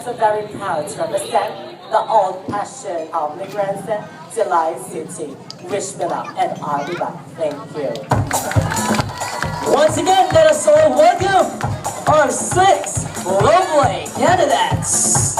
So very proud to represent the old passion of migrants to Live City. Wish me luck and I'll be back. Thank you. Once again, let us all welcome our 6 lovely candidates.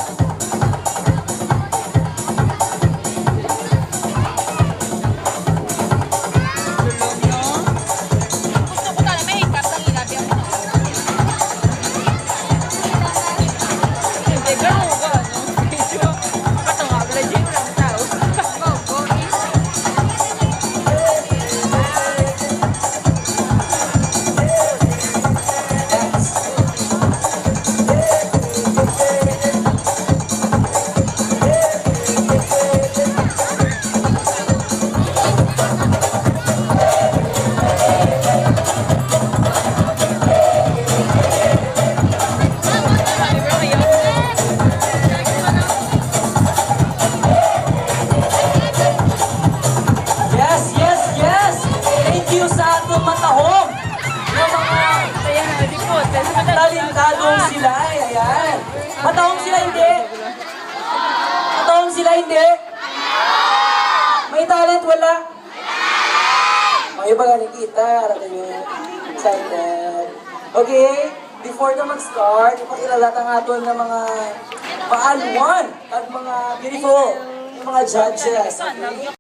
Talintadong sila, ayan. Matahong sila, hindi. Matahong sila, hindi. May talent, wala. O, iba nga nakita, excited. Okay, before ka mag-start, ipakilala nga doon ng mga paaluan at mga beautiful, mga judges. Okay?